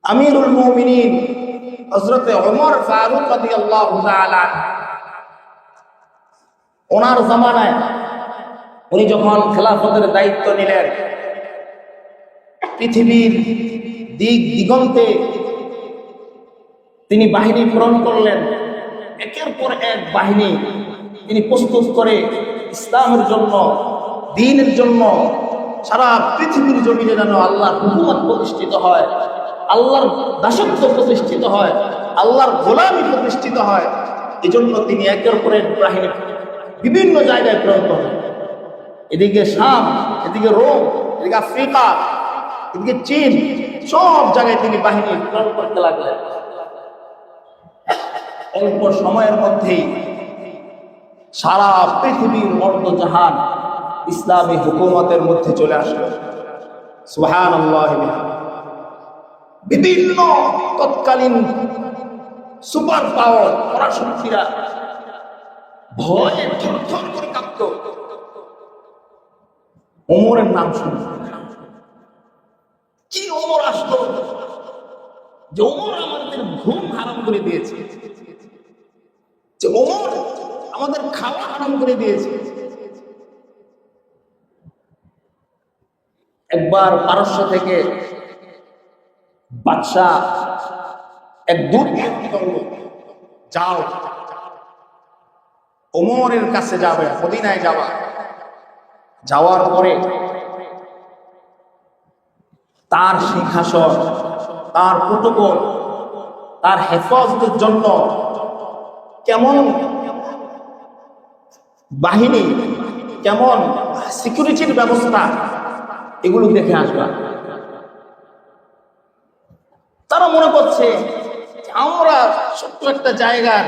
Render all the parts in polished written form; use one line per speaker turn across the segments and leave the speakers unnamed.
আমিরুল মুমিনিন হযরত ওমর ফারুক রাদিয়াল্লাহু তাআলা ওনার জামানায় উনি যখন খেলাফতের দায়িত্ব নিলেন, পৃথিবীর দিক দিগন্তে তিনি বাহিনী প্রেরণ করলেন। একের পর এক বাহিনী তিনি প্রস্তুত করে ইসলামের জন্য, দ্বীনের জন্য সারা পৃথিবীর জমিনে যেন আল্লাহর হুকুমত প্রতিষ্ঠিত হয়, আল্লাহর দাসত্ব প্রতিষ্ঠিত হয়, আল্লাহর গোলামি প্রতিষ্ঠিত হয়। এই জন্য তিনি একের পর এক বাহিনী বিভিন্ন জায়গায় প্রেরণ করেন। এদিকে শাম, এদিকে রোম, এদিকে আফ্রিকা, এদিকে চীন, সব জায়গায় তিনি বাহিনী প্রেরণ করতে লাগলেন। অল্প সময়ের মধ্যেই সারা পৃথিবীর অর্ধজাহান ইসলামী হুকুমতের মধ্যে চলে আসলো। সুবহানাল্লাহ। বিভিন্ন তৎকালীন সুপার পাওয়ার পরাশক্তিরা ভয়ে থরথর করে কাঁপত ওমরের নাম শুনে। কি ওমর আসলো যে ওমর আমাদের ঘুম হারাম করে দিয়েছে, যে ওমর আমাদের খাওয়া হারাম করে দিয়েছে। একবার পারস্য থেকে বাদশাহ এক দূত করল, যাও ওমরের কাছে যাবে, মদিনায় যাওয়া। যাওয়ার পরে তার সিংহাসন, তার প্রটোকল, তার হেফাজতের জন্য কেমন বাহিনী, কেমন সিকিউরিটির ব্যবস্থা, এগুলো দেখে আসবা। তারা মনে করছে আমরা ছোট্ট একটা জায়গার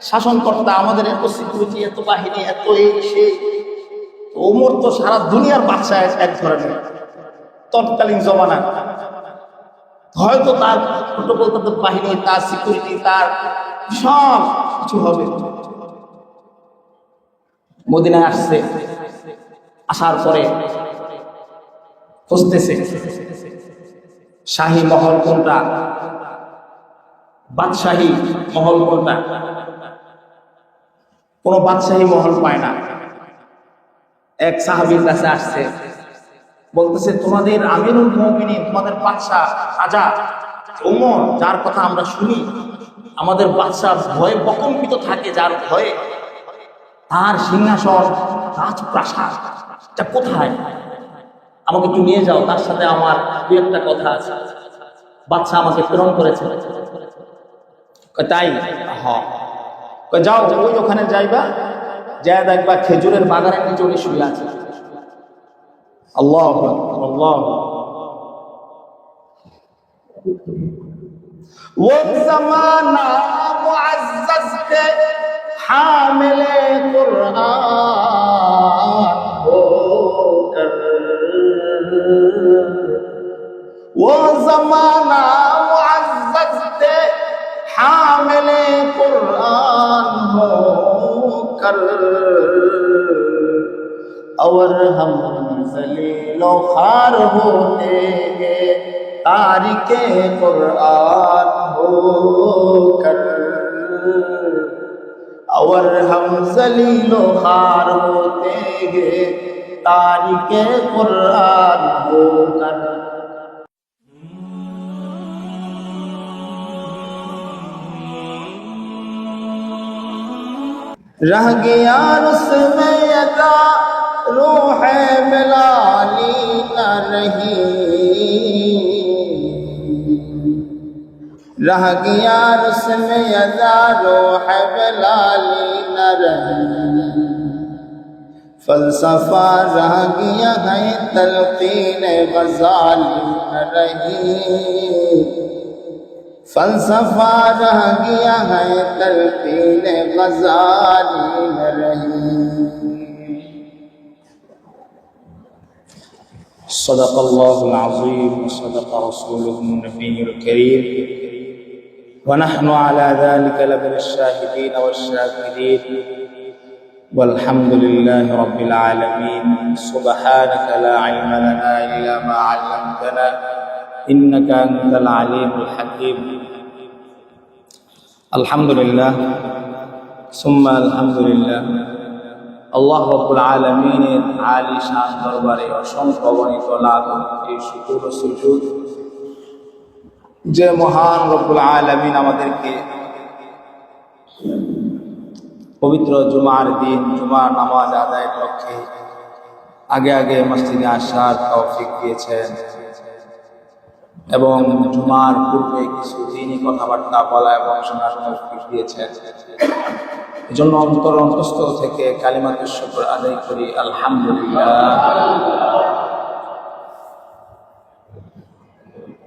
শাসনকর্তা, আমাদের এত সিকিউরিটি, এত বাহিনী, এত এই সেই। ওমর তো সারা দুনিয়ার বাদশা এক ধরনের তৎকালীন জমানা, হয়তো তার প্রটোকল, তার বাহিনী, তার সিকিউরিটি, তার সব কিছু হবে। মদিনায় আসছে, আসার পরে খুঁজতেছে শাহী মহল কোনটা, বাদশাহী মহল কোনটা। কোন বাদশাহী মহল পায় না। এক সাহাবীর কাছে আসছে, বলতেছে তোমাদের আমিরুল মুমিনিন, তোমাদের বাদশাহ রাজা ওমর, যার কথা আমরা শুনি, আমাদের বাদশাহ ভয়ে প্রকম্পিত থাকে, যার ভয়ে, তার সিংহাসন, রাজপ্রাসাদ, এটা কোথায়? আমাকে একটু নিয়ে যাও, তার সাথে আমার দু একটা কথা আছে। বাদশাহ আমাকে প্রেরণ করেছে। তাই? হ্যাঁ। যাও, ওই ওখানে যাইবা, যা দেখবা খেজুরের বাগানের নিচে উনি শুয়ে আছে। আল্লাহু আকবার, আল্লাহু वो ज़माना मुअज़्ज़ज़ थे हामिले कुरान होकर, वो ज़माना मुअज़्ज़ज़ थे हामिले कुरान होकर, और हम ज़लीलो ख़ार होते हैं तारिके कुरान होकर, और हम ज़लीलो ख़ार होते हैं तारिके कुरान होकर। रह गया उसमें अदा रूह बिलाली न रही, रह गया उसमें अदा रूह बिलाली न रही, फलसफा रह गया है तलकीन गज़ाली न रही, फलसफा रह गया है तलकीन गज़ाली न रही। صدق الله العظيم وصدق رسوله النبي الكريم ونحن على ذلك لمن الشاهدين والشاكرين والحمد لله رب العالمين. سبحانك لا علم لنا إلا ما علمتنا إنك أنت العليم الحكيم الحمد لله ثم الحمد لله আল্লাহ রাব্বুল আলামিনের আলী শান দরবারে অসংখ্য অগণিত লাখ কোটি শুকর ও সুজুদ যে মহান রব্বুল আলামিন আমাদেরকে পবিত্র জুমার দিন জুমার নামাজ আদায়ের লক্ষ্যে আগে আগে মসজিদে আসার তৌফিক দিয়েছেন এবং জুমার পূর্বে কিছু দিনই কথাবার্তা বলা এবং শোনার তৌফিক দিয়েছেন। এজন্য অন্তরস্থল থেকে কালিমাতুশ শুকর আদায় করি আলহামদুলিল্লাহ।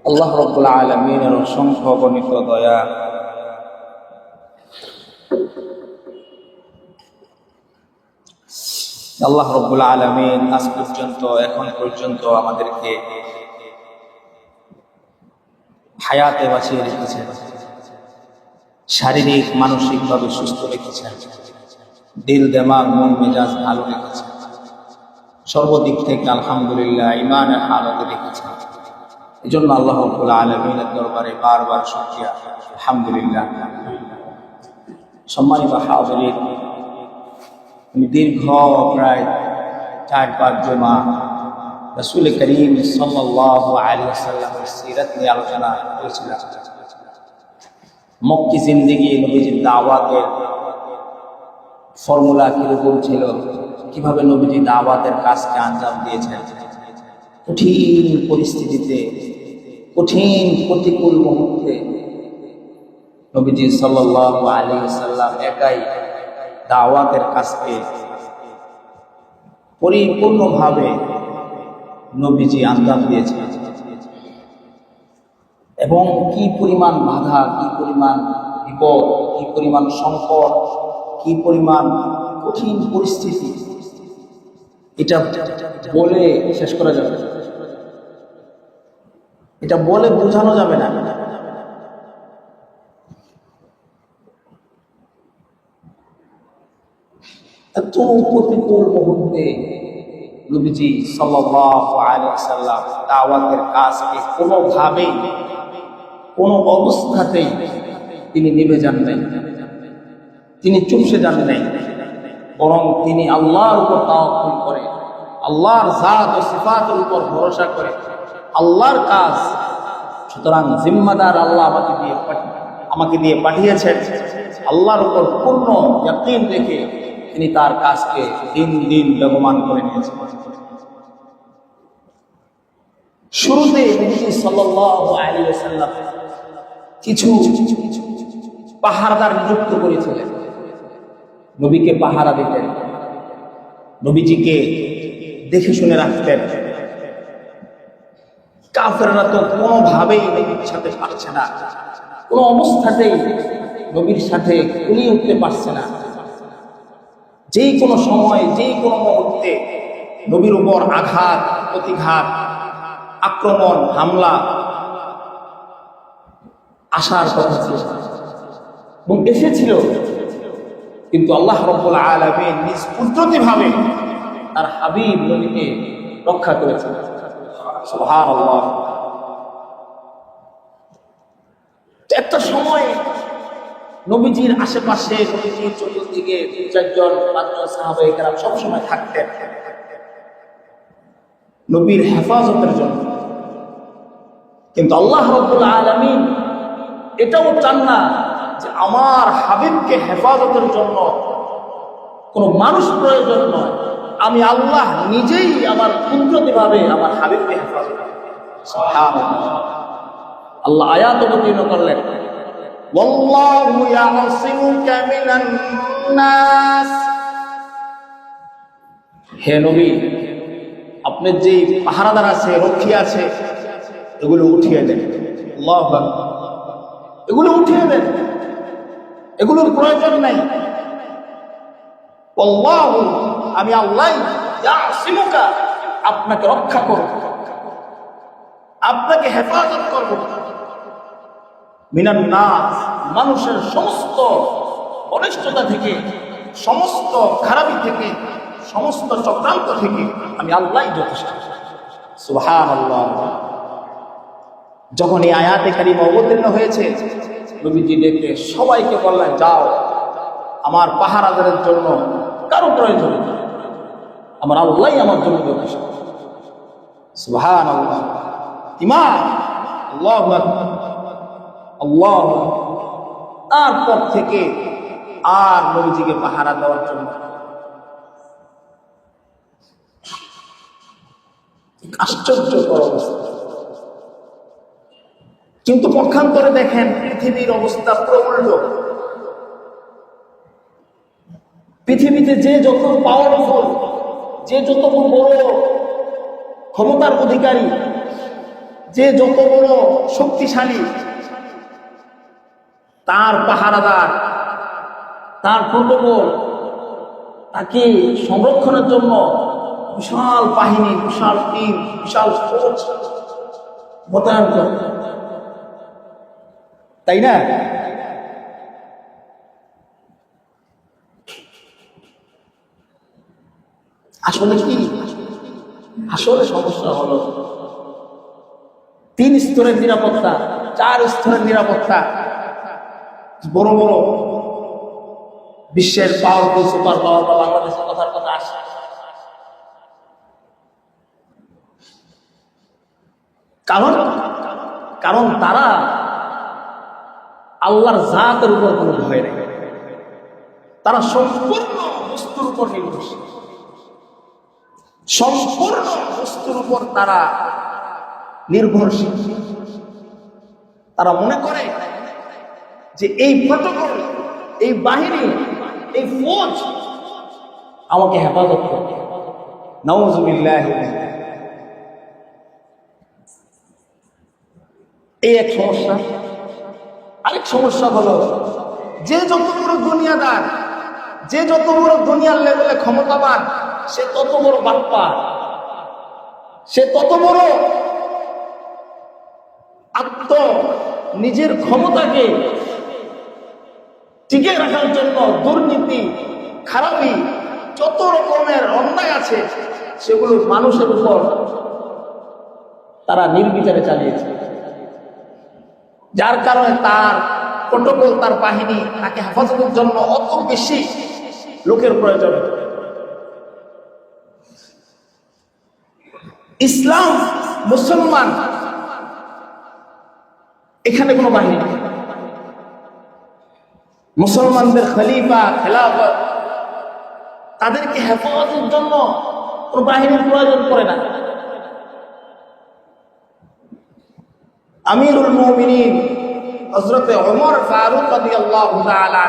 আল্লাহ রাব্বুল আলামিনের অসংখ্য অগণিত দয়া, আল্লাহ রাব্বুল আলামিন আজ পর্যন্ত এখন পর্যন্ত আমাদেরকে হায়াতে বাঁচিয়ে রেখেছেন, শারীরিক মানসিকভাবে সুস্থ রেখেছেন, দিল দেমাগ মন মেজাজ ভালো রেখেছেন, সর্বদিক থেকে আলহামদুলিল্লাহ ঈমানের হালতে রেখেছেন। এই জন্য আল্লাহ রাব্বুল আলামিনের দরবারে বারবার শুকরিয়া আলহামদুলিল্লাহ। সম্মানিত হাজিরিন, দীর্ঘ প্রায় 4-5 জুমা রাসূল করিম সাল্লাল্লাহু আলাইহি ওয়াসাল্লামের সিরাত নিয়ে আলোচনা করেছিলাম। মক্কি জিন্দেগি, নবীজির দাওয়াতের ফর্মুলা কিরকম ছিল, কিভাবে নবীজি দাওয়াতের কাজকে আঞ্জাম দিয়েছেন, কঠিন পরিস্থিতিতে, কঠিন প্রতিকূল মুহূর্তে নবীজি সাল্লাল্লাহু আলাইহি ওয়াসাল্লাম একাই দাওয়াতের কাজকে পরিপূর্ণভাবে নবীজি আঞ্জাম দিয়েছেন এবং কি পরিমাণ বাধা, কি পরিমাণ বিপদ, কি পরিমাণ সংকট, কি পরিমাণ কঠিন পরিস্থিতি, এটা বলে শেষ করা যাবে না, এটা বলে বোঝানো যাবে না। এত প্রতিকূল মুহূর্তে নবীজি সাল্লাল্লাহু আলাইহি ওয়াসাল্লাম দাওয়াতের কাজকে কোনোভাবেই, কোনো অবস্থাতেই তিনি নিভে যান নাই, তিনি চুপসে যান নাই, বরং তিনি আল্লাহর উপর তাওয়াক্কুল করে, আল্লাহর জাত ও সিফাতের উপর ভরসা করে আল্লাহর কাজ। সুতরাং জিম্মাদার আল্লাহ আমাকে দিয়ে পাঠিয়েছেন, আল্লাহর উপর পূর্ণ ইয়াকিন রেখে তিনি তার কাজকে দিন দিন বেগমান করে নিয়েছেন। শুরুতে নবী সাল্লাল্লাহু আলাইহি ওয়াসাল্লাম কিছু পাহারাদার নিযুক্ত করেছিলেন, নবীকে পাহারা দিতেন, নবীজিকে দেখে শুনে রাখতেন। কাফেররা তো কোনোভাবেই নবীর সাথে পারছে না, কোনো অবস্থাতেই নবীর সাথে কুলিয়ে উঠতে পারছে না। যেই কোনো সময়, যেই কোনো মুহূর্তে নবীর উপর আঘাত, প্রতিঘাত, আক্রমণ, হামলা আসার কথা ছিল এবং এসেছিল, কিন্তু আল্লাহ রাব্বুল আলামিন নিজ কুদরতিভাবে তার হাবিব নবীকে রক্ষা করেছেন। সুবহানাল্লাহ। একটা সময় নবীজির আশেপাশে, নবীজির চতুর্দিকে 2-4-5 সাহাবায়ে কেরাম সবসময় থাকতেন নবীর হেফাজতের জন্য, কিন্তু আল্লাহ রাব্বুল আলামিন এটাও চান না যে আমার হাবিবকে হেফাজতের জন্য কোনো মানুষ প্রয়োজন নয়, আমি আল্লাহ নিজেই আমার কুদরতিভাবে আমার হাবিবকে হেফাজত করব। সুবহানাল্লাহ। আল্লাহ আয়াত অবতীর্ণ করলেন, ওয়াল্লাহু ইয়াসিমুকা মিনান নাস। হে নবী, আপনার যে পাহারাদার আছে, রক্ষী আছে, এগুলো উঠিয়ে দেন। আল্লাহু আকবার। এগুলো উঠিয়ে দেন, এগুলোর প্রয়োজন নাই। আল্লাহু, আমি আল্লাহ, ইয়াসিমুকা, আপনাকে রক্ষা করব, আপনাকে হেফাজত করব, মিনান নাস, মানুষের সমস্ত অনিষ্টতা থেকে, সমস্ত খারাপি থেকে, সমস্ত চক্রান্ত থেকে আমি আল্লাহই যথেষ্ট। সুবহানাল্লাহ। যখন এই আয়াতে কারিমা অবতীর্ণ হয়েছে, নবীজি দেখে সবাইকে বললেন, যাও, আমার পাহারাদারের জন্য কারো প্রয়োজন নেই, আমার আল্লাহই আমার জন্য যথেষ্ট। সুবহানাল্লাহ। ইমাম, আল্লাহু আকবার, আল্লাহু আকবার। তারপর থেকে আর নবীজিকে পাহারা দেওয়ার জন্য আশ্চর্যকর অবস্থা। কিন্তু পক্ষান্তরে দেখেন পৃথিবীর অবস্থা প্রবল। পৃথিবীতে যে যত পাওয়ারফুল, যে যত বড় ক্ষমতার অধিকারী, যে যত বড় শক্তিশালী, তার পাহারাদার, তার প্রটোকল, তাকে সংরক্ষণের জন্য বিশাল বাহিনী, বিশাল টিম, বিশাল ফোর্স মোতায়েন করে, তাই না? আসলে কি, আসলে সমস্যা হলো 3 স্তরের নিরাপত্তা, 4 স্তরের নিরাপত্তা। বড় বড় বিশ্বের পাওয়ারফুল সুপার পাওয়ার বা বাংলাদেশের কথার কথা আসে, কারণ তারা আল্লাহর জাতের উপর কোনো ভয় নেই, তারা সম্পূর্ণ বস্তুর উপর নির্ভরশীল, সম্পূর্ণ বস্তুর উপর তারা নির্ভরশীল। তারা মনে করে যে এই প্রটোকল, এই বাহিনী, এই ফৌজ আমাকে হেফাজত করবে। নাউযুবিল্লাহ। এই এক সমস্যা। আরেক সমস্যা হলো, যে যত বড় দুনিয়াদার, যে যত বড় দুনিয়ার লেভেলে ক্ষমতাবান, সে তত বড় বাটপার, সে তত বড় নিজের ক্ষমতাকে টিকে রাখার জন্য দুর্নীতি, খারাপি, যত রকমের অন্যায় আছে সেগুলো মানুষের উপর তারা নির্বিচারে চালিয়েছে। যার কারণে তার প্রটোকল, তার বাহিনী, তাকে হেফাজতের জন্য অত বেশি লোকের প্রয়োজন। ইসলাম, মুসলমান, এখানে কোনো বাহিনী নেই। মুসলমানদের খলিফা, খেলাফত, তাদেরকে হেফাজতের জন্য কোনো বাহিনীর প্রয়োজন পড়ে না। আমিরুল মুমিনিন হযরত ওমর ফারুক রাদিয়াল্লাহু তাআলা,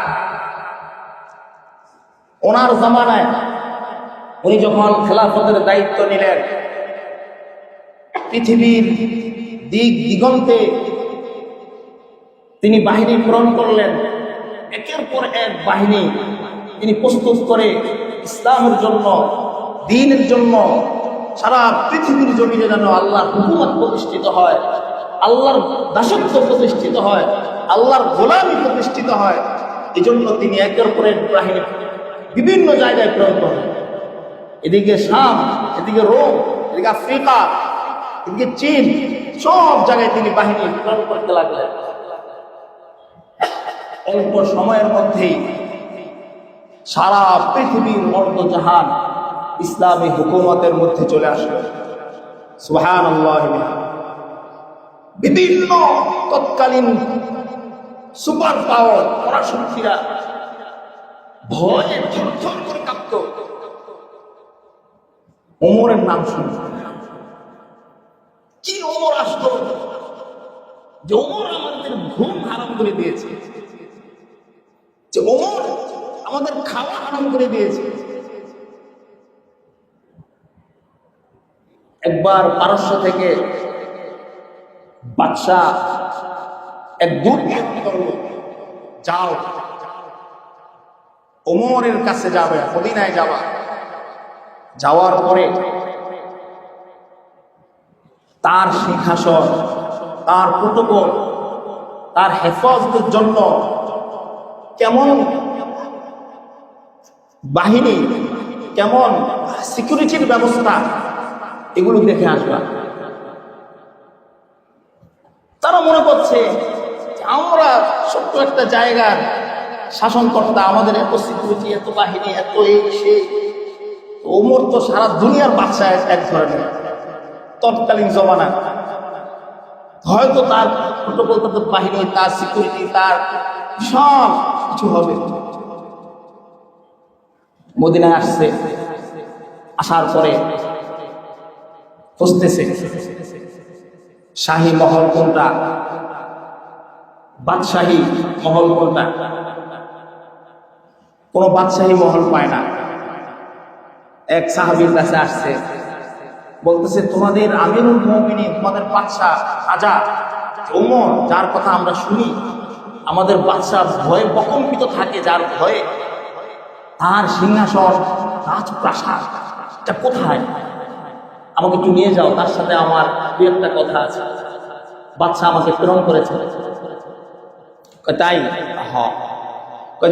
ওনার জামানায় উনি যখন খেলাফতের দায়িত্ব নিলেন, পৃথিবীর দিক দিগন্তে তিনি বাহিনী প্রেরণ করলেন। একের পর এক বাহিনী তিনি প্রস্তুত করে ইসলামের জন্য, দ্বীনের জন্য, সারা পৃথিবীর জমিনে যেন আল্লাহর হুকুমত প্রতিষ্ঠিত হয়, আল্লাহর দাসত্ব প্রতিষ্ঠিত হয়, আল্লাহর গোলামি প্রতিষ্ঠিত হয়। এই জন্য তিনি একের পর এক বাহিনী বিভিন্ন জায়গায় প্রেরণ করেন। এদিকে শাম, এদিকে রোম, এদিকে আফ্রিকা, এদিকে চীন, সব জায়গায় তিনি বাহিনী প্রেরণ করতে লাগলেন। অল্প সময়ের মধ্যেই সারা পৃথিবীর মর্দজাহান ইসলামী হুকুমতের মধ্যে চলে আসলো। সুবহানাল্লাহ। বিভিন্ন তৎকালীন সুপার পাওয়ার পরাশক্তিরা ভয়ে থরথর করে কাঁপত ওমরের নাম শুনে। কি ওমর আসলো, যে ওমর আমাদের ঘুম হারাম করে দিয়েছে, যে ওমর আমাদের খাওয়া হারাম করে দিয়েছে। একবার পারস্য থেকে বাদশাহ এক দূত প্রেরণ করলো, যাও ওমরের কাছে যাবে, মদিনায় যাওয়া। যাওয়ার পরে তার সিংহাসন, তার প্রটোকল, তার হেফাজতের জন্য কেমন বাহিনী, কেমন সিকিউরিটির ব্যবস্থা, এগুলো দেখে আসবা। তারা মনে করছে যে আমরা ছোট্ট একটা জায়গার শাসনকর্তা, আমাদের এত সিকিউরিটি, এত বাহিনী, এত এই সেই। ওমর তো সারা দুনিয়ার বাদশা এক ধরনের তৎকালীন জমানা। হয়তো তার প্রোটোকল, তার বাহিনী, তার সিকিউরিটি, তার সব কিছু হবে। মদিনায় আসছে, আসার পরে খুঁজতেছে শাহী মহল কোনটা, বাদশাহী মহল কোনটা। কোন বাদশাহী মহল পায় না। এক সাহাবীর কাছে আসছে, বলতেছে তোমাদের আমিরুল মুমিনিন, তোমাদের বাদশা রাজা ওমর, যার কথা আমরা শুনি, আমাদের বাদশা ভয়ে প্রকম্পিত থাকে, যার ভয়ে, তার সিংহাসন, রাজপ্রাসাদ, এটা কোথায়? আমাকে একটু নিয়ে যাও, তার সাথে আমার দু একটা কথা আছে, বাদশা আমাকে প্রেরণ করেছে। তাই? হ্যাঁ।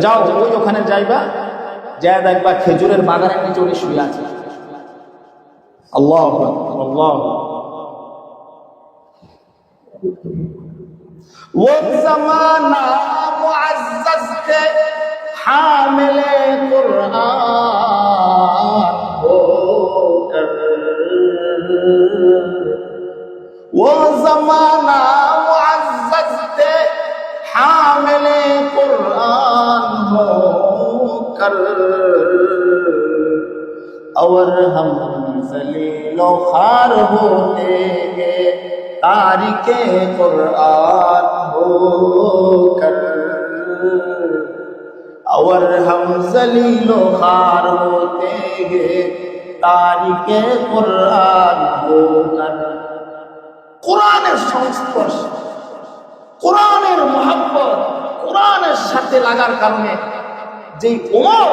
যাও, ওই ওখানে যাইবা, যায় দেখবা খেজুরের বাগানের নিচে উনি শুয়ে আছে। আল্লাহু আকবার, আল্লাহু वो ज़माना मुअज़्ज़ज़ थे हामिले कुरान होकर, वो ज़माना मुअज़्ज़ज़ थे हामिले कुरान होकर, और हम ज़लीलो ख़ार होते हैं तारिके कुरान होकर, और हम ज़लीलो ख़ार होते हैं तारिके कुरान होकर। कुराনের সংস্পর্শ, কোরআনের মহব্বত, কোরআনের সাথে লাগার কারণে যে ওমর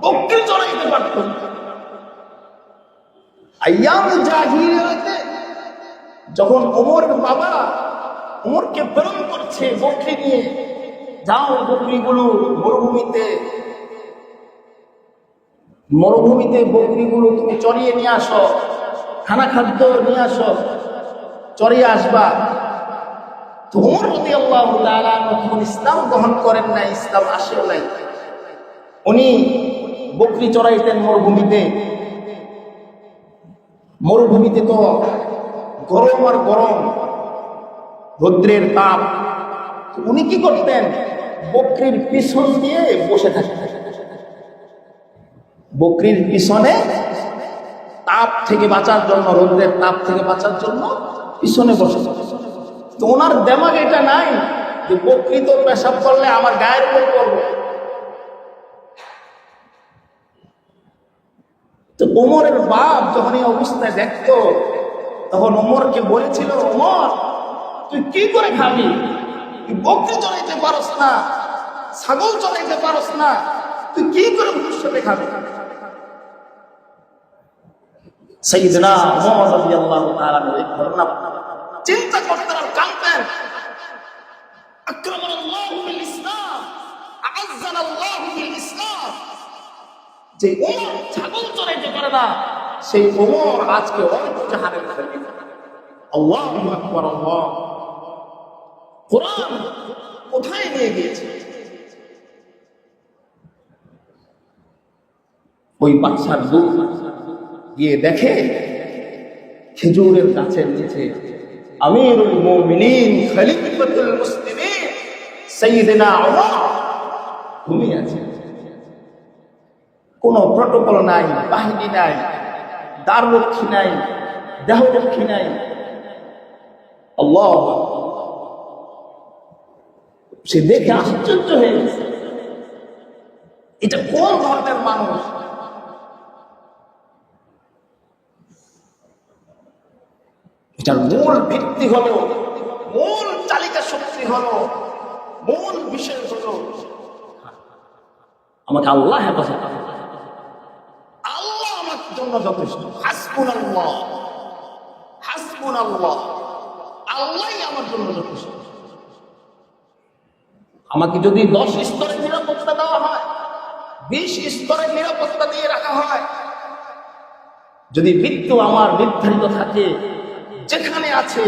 বকরি চড়াইতে পারত। আইয়াম জাহিলিয়াতে যখন ওমরের বাবা ওমরকে প্রেরণ করছে বকরি নিয়ে, যাও বকরিগুলো মরুভূমিতে বকরিগুলো তুমি চড়িয়ে নিয়ে আসো, খানা খাদ্য নিয়ে আসো, চড়িয়ে আসবা। তো ওমর রাদিয়াল্লাহু তাআলা তখন ইসলাম গ্রহণ করেন নাই, ইসলাম আসেও নাই। উনি বকরি চড়াইতেন মরুভূমিতে তো গরম আর গরম, রৌদ্রের তাপ। উনি কি করতেন? বকরির পিছন দিয়ে বসে থাকতেন, বকরির পিছনে তাপ থেকে বাঁচার জন্য, রৌদ্রের তাপ থেকে বাঁচার জন্য পিছনে বসে। তো ওনার দেমাগ এটা নাই যে বকরি তো পেশাব করলে আমার গায়ের উপর পড়বে। তো ওমরের বাপ যখন এই অবস্থায় দেখতো, তখন ওমরকে বলেছিল, ওমর তুই কি করে খাবি? তুই বকরি চড়াইতে পারস না, ছাগল চড়াইতে পারস না, তুই কি করে ভবিষ্যতে খাবি? সাইয়েদনা ওমর রাদিয়াল্লাহু তাআলা এই ঘটনা চিন্তা করতেন আর কাঁদতেন। আকরামাল্লাহু বিল ইসলাম, আ'আজ্জানাল্লাহু বিল ইসলাম। যে ওমর ছাগল চড়াইতে পারে না, সেই ওমর আজকে অনেক জাহানের মধ্যে। আল্লাহু আকবার, আল্লাহ। কোরআন কোথায় নিয়ে গিয়েছে? ওই বাদশার দূত গিয়ে দেখে খেজুরের গাছের নিচে আমিরুল মুমিনিন খলিফাতুল মুসলিমিন সাইয়েদনা ওমর ঘুমিয়ে আছে। কোনো প্রটোকল নাই, বাহিনী নাই, দ্বাররক্ষী নাই, দেহরক্ষী নাই। আল্লাহ, সে দেখে আশ্চর্য হয়ে গেছে, এটা কোন ধরনের মানুষ? এটার মূল ভিত্তি হলো, মূল চালিকা শক্তি হলো, মূল বিষয় হলো আমাকে আল্লাহ হেফাজত, আল্লাহ আমার জন্য যথেষ্ট। হাসবুনাল্লাহ, হাসবুনাল্লাহ, আল্লাহই আমার জন্য যথেষ্ট। আমাকে যদি 10 স্তরের নিরাপত্তা দেওয়া হয়, 20 স্তরের নিরাপত্তা দিয়ে রাখা হয়, যদি মৃত্যু আমার নির্ধারিত থাকে, যেখানে আছে,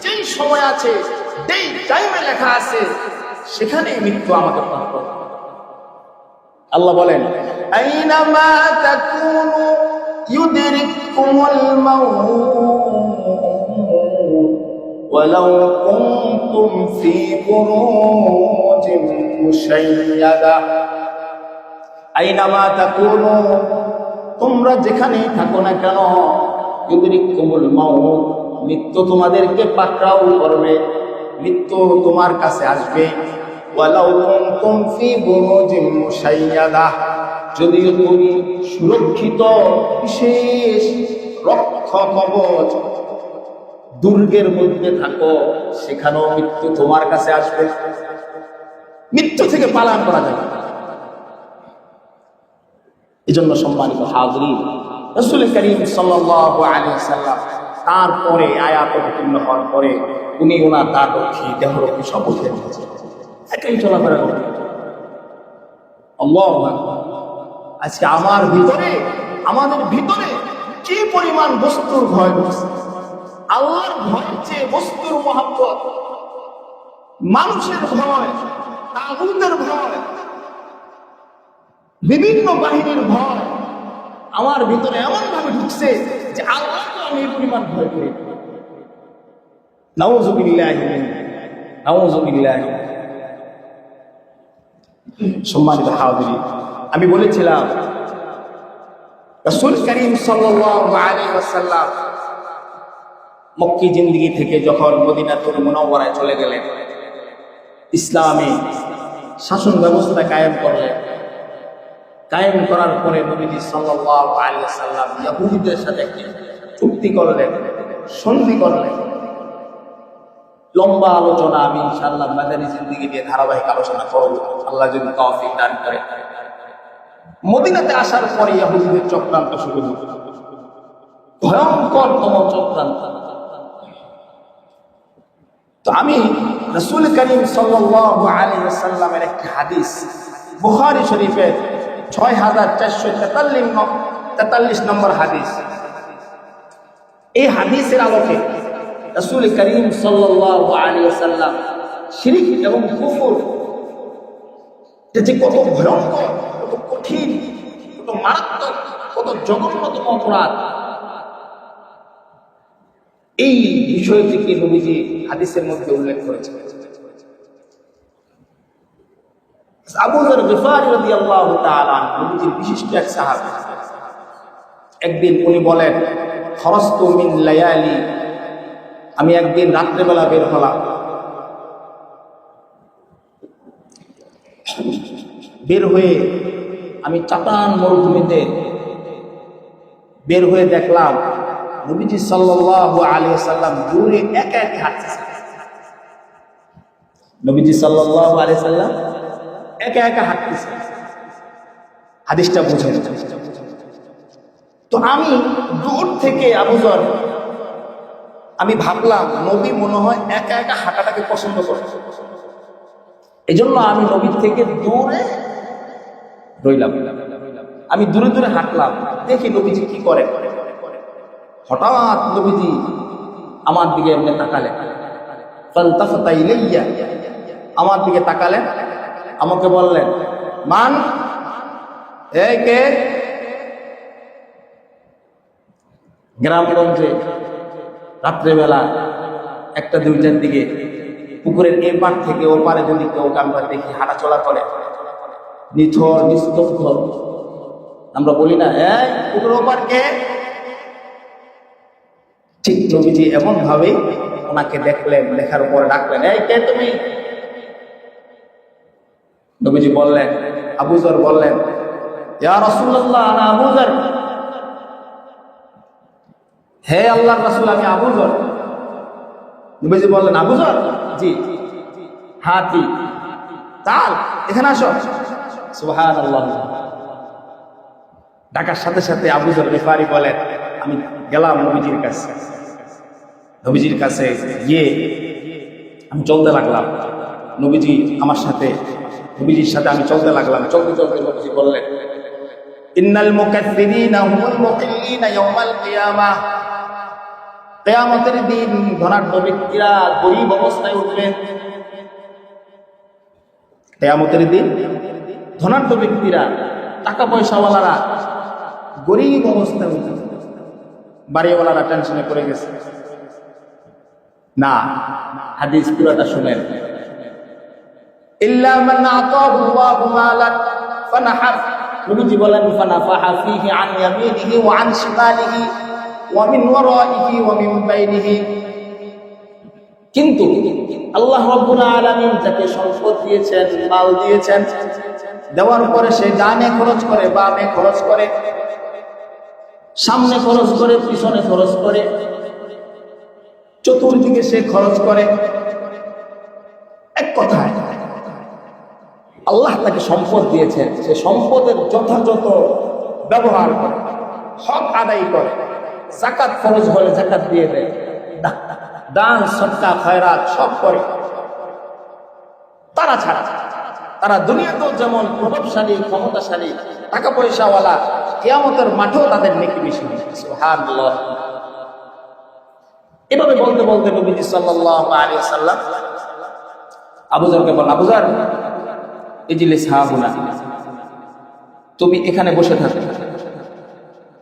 যেই সময় আছে, যেই টাইমে লেখা আছে, সেখানে মৃত্যু আমাকে প্রাপ্ত। আল্লাহ বলেন, আইনামা তাকুনু ইউদরিকুমুল মাউত ওয়ালাউ কুনতুম ফি বুরুজিন মুশাইয়াদা। আইনামা তাকুনু, তোমরা যেখানেই থাকো না কেন, ইউদরিকুমুল মাউত, মৃত্যু তোমাদেরকে পাকড়াও করবে, মৃত্যু তোমার কাছে আসবে। ওয়ালাউ কুনতুম ফি বুরুজিন মুশাইয়াদা, যদিও তুমি সুরক্ষিত বিশেষ রক্ষা কবচ দুর্গের মধ্যে থাকো, সেখানেও মৃত্যু তোমার কাছে আসবে। মৃত্যু থেকে পালান করা যাবে। এজন্য সম্মানিত হাজরিন, রাসূল করিম সাল্লাল্লাহু আলাইহি সাল্লাম তারপরে আয়াত অবতীর্ণ হওয়ার পরে উনি ওনার দাঁড়রক্ষী দেহরক্ষী শপথ নিয়েছেন, একাই চলাফেরা করতেন। আল্লাহু আকবার। আজকে আমাদের ভিতরে কি পরিমাণ বস্তুর ভয় বসছে! আল্লাহর ভয়ের চেয়ে বস্তুর মহব্বত, মানুষের ভয়, তাগুতের ভয়, বিভিন্ন বাহিনীর ভয় আমার ভিতরে এমন ভাবে ঢুকছে যে আল্লাহকে আমি এই পরিমাণ ভয় করি। নাউযুবিল্লাহি নাউযুবিল্লাহি। সম্মানিত হাজিরিন, আমি বলেছিলাম রাসূল করিম সাল্লাল্লাহু আলাইহি ওয়াসাল্লাম মক্কি জিন্দেগি থেকে যখন মদিনাতুল মুনাওয়ারায় চলে গেলেন, ইসলামে শাসন ব্যবস্থা কায়েম করলেন। কায়েম করার পরে নবীজি সাল্লাল্লাহু আলাইহি ওয়াসাল্লাম ইহুদীদের সাথে একটি চুক্তি করলেন, সন্ধি করলেন। লম্বা আলোচনা আমি ইনশাআল্লাহ মাদানী জিন্দেগি নিয়ে ধারাবাহিক আলোচনা করব, আল্লাহ যদি তৌফিক দান করে। মদিনাতে আসার পরে ইহুদীদের চক্রান্ত শুরু হলো, ভয়ঙ্করতম চক্রান্ত। তো আমি রাসূল করিম সাল্লাল্লাহু আলাইহি ওয়াসাল্লামের একটি হাদিস, বুখারী শরীফের 6443 নম্বর হাদিস, এই হাদিসের আলোকে রাসূল করিম সাল্লাল্লাহু আলাইহি ওয়াসাল্লাম শিরক এবং কুফর যে কত ভয়ঙ্কর, কত কঠিন, কত মারাত্মক, কত জঘন্যতম অপরাধ, এই বিষয়টিকে নবীজি হাদিসের মধ্যে উল্লেখ করেছেন। আবু যর গিফারী রাদিয়াল্লাহু তাআলা আনহু, নবীজির বিশিষ্ট এক সাহাবী, একদিন উনি বলেন, খরজতু মিন লায়ালি, আমি একদিন রাত্রেবেলা বের হলাম। বের হয়ে আমি চাটান মরুভূমিতে বের হয়ে দেখলাম নবীজি সাল্লাল্লাহু আলাইহি ওয়াসাল্লাম দূরে একা একা হাঁটতেছেন। নবীজি সাল্লাল্লাহু আলাইহি ওয়াসাল্লাম একা একা হাঁটতেছেন। হাদিসটা বুঝেন। তো আমি দূর থেকে আবু যর, আমি ভাবলাম নবী মনে হয় একা একা হাঁটাটাকে পছন্দ করে, এই জন্য আমি নবীর থেকে দূরে রইলাম। আমি দূরে দূরে হাঁটলাম, দেখি নবীজি কি করে। হঠাৎ নবীজি আমার দিকে এমনি তাকালেন, ফালতাফাতা ইলাইয়া, আমার দিকে তাকালেন, আমাকে বললেন, মান, এই কে? গ্রামগঞ্জে রাত্রেবেলা 1টা-2টার দিকে পুকুরের এ পার থেকে ও পারে যদি কেউ আমরা দেখি হাঁটা চলা করে, নিথর নিস্তব্ধ, আমরা বলি না এই পুকুরের ওপার কে? ঠিক নবীজি এমন ভাবে ওনাকে দেখলেন, দেখার পরে ডাকলেন, এই কে তুমি? নবীজি বললেন, আবু যর বললেন, ইয়া রাসূলুল্লাহ আনা আবু যর, হে আল্লাহর রাসূল আমি আবু যর। নবীজি বললেন, আবু যর? জি। হ্যাঁ কি? তাল এখানে আসো। সুবহানাল্লাহ। ডাকার সাথে সাথে আবু যর গিফারী বলেন, আমি গেলাম নবীজির কাছে। নবীজির কাছে গিয়ে আমি চলতে লাগলাম, নবীজি আমার সাথে, নবীজির সাথে আমি চলতে লাগলাম। চলতে চলতে নবীজি বললেন, ইন্নাল মুকাথ্থিরিনা হুমুল মুকিল্লিনা ইয়াওমাল কিয়ামাহ, কিয়ামতের দিন ধনাঢ্য ব্যক্তিরা গরিব অবস্থায় উঠবেন। কিয়ামতের দিন ধনাঢ্য ব্যক্তিরা, টাকা পয়সাওয়ালারা গরিব অবস্থায় উঠবেন। বাড়িওয়ালারা টেনশনে পড়ে গেছে। না, হাদিস পুরোটা শুনেন। ইল্লা মান আতাহু আল্লাহু মালান ফানাহাফ, নবীজি বলেন ফানাফাহা ফীহি আন ইয়ামিনিহি ওয়া আন শিমালিহি ওয়া মিন ওয়ারাইহি ওয়া মিন বাইনিহি। কিন্তু আল্লাহ রাব্বুল আলামিন যাকে সম্পদ দিয়েছেন, মাল দিয়েছেন, দেওয়ার পরে সে ডানে খরচ করে, বামে খরচ করে, সামনে খরচ করে, পিছনে খরচ করে, চতুর্দিকে সে খরচ করে। এক কথায় আল্লাহ তাকে সম্পদ দিয়েছেন, সে সম্পদের যথাযথ ব্যবহার করে, হক আদায় করে, যাকাত খরচ হলে যাকাত দিয়ে দেয়, দান সদকা খয়রাত সব করে। তারা ছাড়া তারা দুনিয়াতেও যেমন প্রভাবশালী, ক্ষমতাশালী, টাকা পয়সাওয়ালা, কিয়ামতের মাঠেও তাদের নেকি বেশি। সুবহানাল্লাহ। এভাবে বলতে বলতে নবীজি সাল্লাল্লাহু আলাইহি ওয়াসাল্লাম আবু যরকে বলেন, আবু যর ইজলিস হাহুনা, তুমি এখানে বসে থাকো,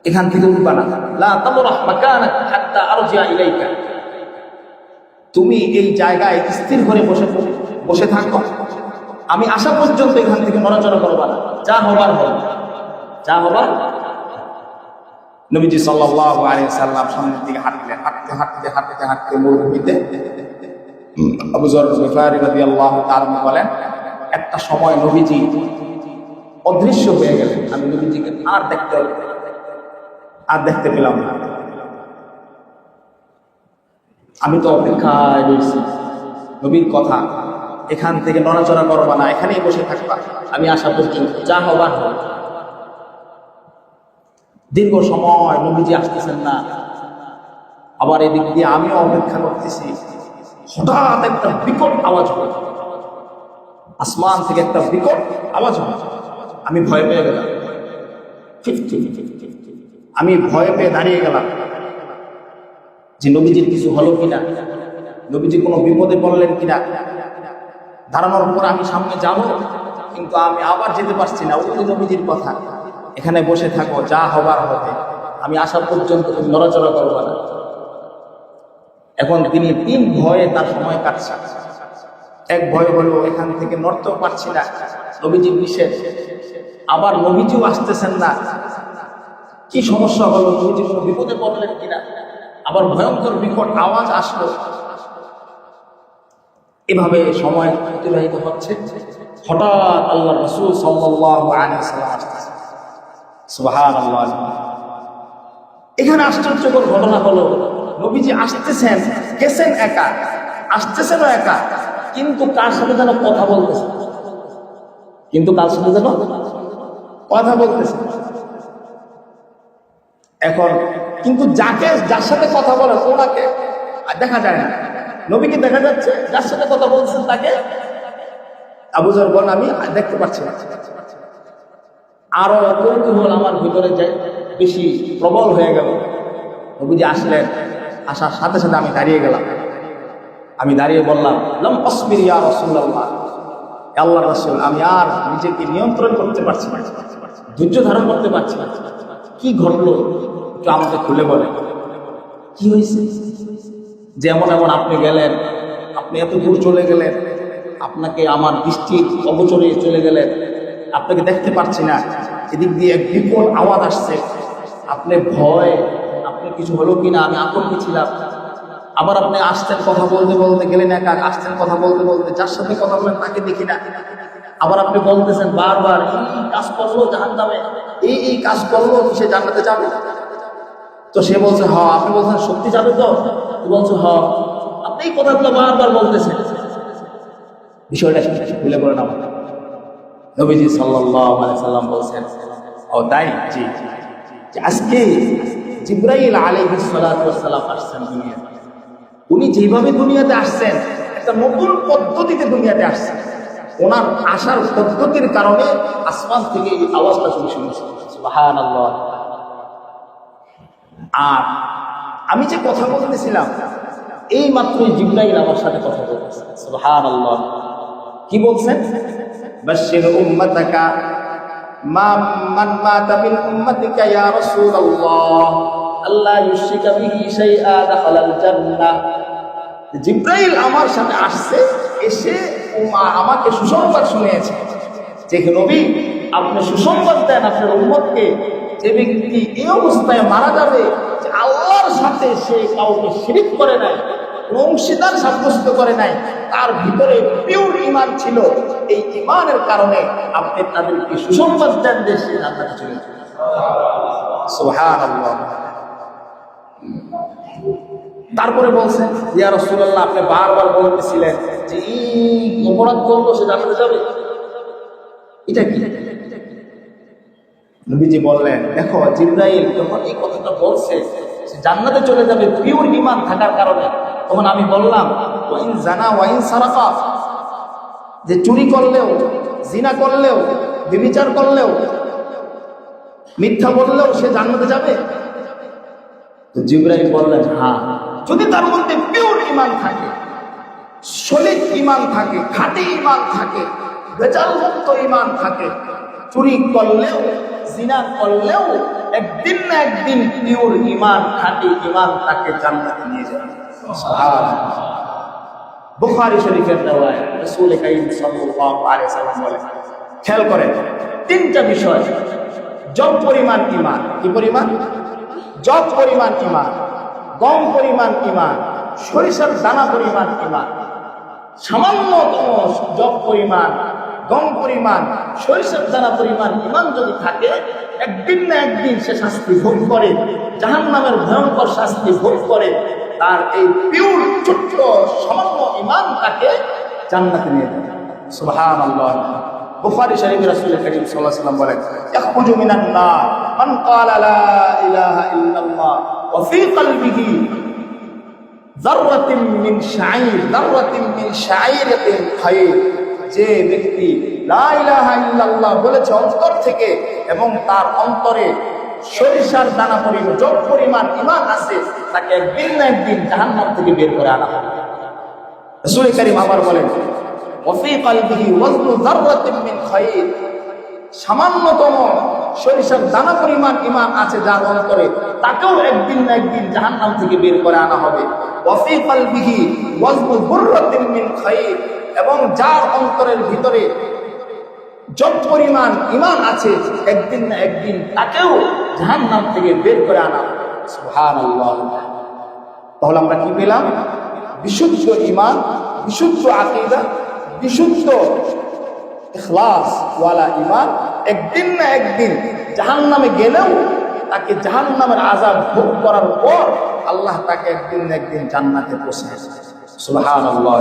এখান থেকে উঠবা না। লা তামরাহ মাকানাক হাত্তা আরজিআ ইলাইকা, তুমি এই জায়গায় স্থির করে বসে থাকো, আমি আসা পর্যন্ত এখান থেকে নড়াচড়া করবা না, যা হবার হবে, যা হবার। নবীজি সাল্লাল্লাহু আলাইহি ওয়াসাল্লাম সামনের দিকে হাঁটলেন। হাঁটতে হাঁটতে হাঁটতে হাঁটতে মরুভূমিতে আবু যর গিফারি রাদিয়াল্লাহু তাআলা বলেন, একটা সময় নবীজি অদৃশ্য হয়ে গেলেন। আমি নবীজিকে আর দেখতে পেলাম না। আমি তো অপেক্ষায় রয়েছি, নবীর কথা, এখান থেকে নড়াচড়া করবা না, এখানেই বসে থাকবা, আমি আসা পর্যন্ত, যা হবার হবে। দীর্ঘ সময় নবীজি আসতেছেন না। আবার এদিক দিয়ে আমিও অপেক্ষা করতেছি। হঠাৎ একটা বিকট আওয়াজ হল, আসমান থেকে একটা বিকট আওয়াজ হল। আমি ভয় পেয়ে গেলাম। আমি ভয় পেয়ে দাঁড়িয়ে গেলাম যে নবীজির কিছু হলো কিনা, নবীজি কোনো বিপদে পড়লেন কিনা। দাঁড়ানোর পর আমি সামনে যাব, কিন্তু আমি আবার যেতে পারছি না। ওই নবীজির কথা, এখানে বসে থাকো, যা হবার হবে, আমি আসা পর্যন্ত তুমি নড়াচড়া করবো না। এখন তিনি তিন ভয়ে তার সময় কাটছে। এক ভয় হলো এখান থেকে নড়তেও পারছি না, নবীজির নিষেধ। আবার নবীজিও আসতেছেন না, কি সমস্যা হলো, নবীজি কোনো বিপদে পড়লেন কিনা। আবার ভয়ঙ্কর বিকট আওয়াজ আসলো। এভাবে সময় অতিবাহিত হচ্ছে। হঠাৎ আল্লাহ রাসূল সাল্লাল্লাহু আলাইহি ওয়াসাল্লাম আসতেছেন। সুবহানাল্লাহ। এখানে আশ্চর্যকর ঘটনা হলো, নবীজি আসতেছেন, গেছেন একা, আসতেছেনও একা, কিন্তু কার সাথে যেন কথা বলতেছে, কথা বলতেছে। এখন কিন্তু যার সাথে কথা বলে ওনাকে দেখা যায় না, নবীকে দেখা যাচ্ছে, যার সাথে কথা বলছেন তাকে আবু যর বলেন আমি দেখতে পাচ্ছি না। আরো কৌতূহল আমার ভিতরে বেশি প্রবল হয়ে গেল। নবীজি আসলেন, আসার সাথে সাথে আমি দাঁড়িয়ে গেলাম। আমি দাঁড়িয়ে বললাম, লাম আসবির ইয়া রাসূলুল্লাহ, আল্লাহর রাসূল, আমি আর নিজেকে নিয়ন্ত্রণ করতে পারছি না, ধৈর্য ধারণ করতে পারছি না। কি ঘটলো একটু আমাকে খুলে বলেন, কি হয়েছে? যেমন এমন আপনি গেলেন, আপনি এত দূর চলে গেলেন, আপনাকে আমার দৃষ্টি অগোচরে চলে গেলেন, আপনাকে দেখতে পাচ্ছি না, এদিক দিয়ে এক বিকট আওয়াজ আসছে, আপনি ভয়, আপনি কিছু হলো কিনা, আমি আতঙ্কে ছিলাম। আবার আপনি আসছেন, কথা বলতে বলতে গেলেন একা, আসছেন কথা বলতে বলতে, যার সাথে কথা বলেন তাকে দেখি না। আবার আপনি বলতেছেন বারবার, এই কাজ করলো জাহান্নামে, এই কাজ করলো, সে জান্নাতে যাবে। তো সে বলছে হ। আপনি বলছেন সত্যি যাবে তো? বলছে হ। আপনি এই কথাগুলো বারবার বলতেছেন, বিষয়টা ভুলে বলেন আমার। নবীজি সাল্লাল্লাহু আলাইহি সাল্লাম বলছেন, ও তাই? জি। আজকে জিবরাইল আলাইহিস সালাতু ওয়াস সালাম আসছেন দুনিয়াতে। উনি যেভাবে দুনিয়াতে আসছেন, একটা নতুন পদ্ধতিতে দুনিয়াতে আসছেন। ওনার আসার পদ্ধতির কারণে আসমান থেকে এই আওয়াজটা শুনেছি। সুবহানাল্লাহ। আর আমি যে কথা বলতেছিলাম এই মাত্রই জিবরাইল আমার সাথে কথা বলতেছে। সুবহানাল্লাহ। কি বলছেন? বাশশির উম্মাতাকা মান মাতা মিন উম্মাতিকা ইয়া রাসূলুল্লাহ আল্লাহ ইউশরিকা বিহি শাইআ দাখালাল জান্নাহ। জিবরাইল আমার সাথে আসছে, এসে আমাকে সুসংবাদ শুনিয়েছে যে নবী আপনি সুসংবাদ দেন আপনার উম্মতকে, যে ব্যক্তি এই অবস্থায় মারা যাবে যে আল্লাহর সাথে সে কাউকে শিরিক করে নাই, অংশীদার সাব্যস্ত করে নাই, তার ভিতরে পিওর ঈমান ছিল। এই ঈমানের কারণে আপনি তাদেরকে সুসংবাদ দেন যে সে জান্নাতে চলে যাবে। সুবহানাল্লাহ। তারপরে বলছেন ইয়া রাসূলুল্লাহ আপনি বারবার বলতেছিলেন যে এই অপরাধ করলো সে জান্নাতে যাবে, এটা কি? নবীজি বললেন দেখো জিবরাইল যখন এই কথাটা বলছে সে জান্নাতে চলে যাবে পিওর ঈমান থাকার কারণে, তখন আমি বললাম ওয়াইন জানা ওয়াইন সারাকা, যে চুরি করলেও, জিনা করলেও, ব্যভিচার করলেও, মিথ্যা বললেও সে জান্নাতে যাবে? তো জিবরাইল বললেন হ্যাঁ, যদি তার মধ্যে পিওর ঈমান থাকে, সলিড ঈমান থাকে, খাঁটি ঈমান থাকে, ভেজাল মুক্ত ঈমান থাকে, চুরি করলেও জিনা করলেও একদিন না একদিন পিওর ঈমান খাঁটি ঈমান তাকে জান্নাতে নিয়ে যাবে। সুবহানাল্লাহ। বুখারী শরীফের riwayat রাসূল কারীম সাল্লাল্লাহু আলাইহি ওয়াসাল্লাম বলেন, খেয়াল করেন তিনটা বিষয়। যত পরিমাণ ঈমান, কি পরিমাণ? যত পরিমাণ ঈমান, গম পরিমাণ ঈমান, সরিষার দানা পরিমাণ ঈমান, সামান্যতম যত পরিমাণ, গম পরিমাণ, সরিষার দানা পরিমাণ ঈমান যদি থাকে, একদিন না একদিন সে শাস্তি ভোগ করে, জাহান্নামের ভয়ঙ্কর শাস্তি ভোগ করে, তার এই পিওর ছোট্ট সামান্য ঈমান তাকে জান্নাতে নিয়ে যাবে। সুবহানাল্লাহ। বুখারী শরীফে রাসূল কারীম সাল্লাল্লাহু আলাইহি ওয়াসাল্লাম বলেন ইয়াখরুজু মিনান নার মান ক্বালা লা ইলাহা ইল্লাল্লাহ ওয়া ফী কলবিহি যাররাতিন মিন শাঈর, যাররাতিন মিন শাঈরাতিন খায়র। যে ব্যক্তি লা ইলাহা ইল্লাল্লাহ বলেছে অন্তর থেকে এবং তার অন্তরে সরিষার দানা পরিমাণ যত পরিমাণ ঈমান আছে, তাকে একদিন না একদিন জাহান্নাম থেকে বের করে আনা হবে। রাসূল কারীম আবার বলেন ওয়া ফী কলবিহি ওয়াজনু যাররাতিন মিন খায়র, সামান্যতম সরিষার দানা পরিমাণ ঈমান আছে যার অন্তরে, তাকেও একদিন না একদিন জাহান্নাম থেকে বের করে আনা হবে। ওয়া ফী কলবিহি ওয়াজনু বুররাতিন মিন খায়র, এবং যার অন্তরের ভিতরে যত পরিমাণ ঈমান আছে একদিন না একদিন তাকেও জাহান্নাম থেকে বের করে আনা হবে। সুবহানাল্লাহ। তাহলে আমরা কি পেলাম? বিশুদ্ধ ঈমান, বিশুদ্ধ আকীদা, বিশুদ্ধ ইখলাস ওয়ালা ঈমান একদিন না একদিন জাহান্নামে গেলেও তাকে জাহান্নামের আযাব ভোগ করার পর আল্লাহ তাকে একদিন না একদিন জান্নাতে পৌঁছায়। সুবহানাল্লাহ।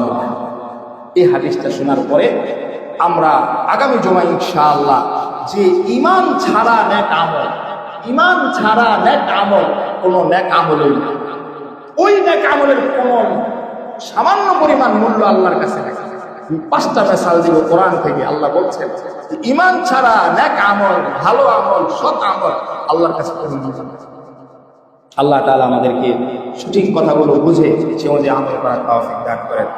এই হাদিসটা শোনার পরে আমরা আগামী জুমায় ইনশাআল্লাহ যে ঈমান ছাড়া নেক আমল, ঈমান ছাড়া নেক আমল কোনো নেক আমলই না, ওই নেক আমলের কোনো সামান্য পরিমাণ মূল্য আল্লাহর কাছে নেই। 5টা মিসাল দিব কোরআন থেকে। আল্লাহ বলছেন ঈমান ছাড়া নেক আমল, ভালো আমল, সৎ আমল আল্লাহর কাছে কোনো মূল্য নেই। আল্লাহ তাআলা আমাদেরকে সঠিক কথাগুলো বুঝে সে অনুযায়ী আমল করার তৌফিক দান করেন।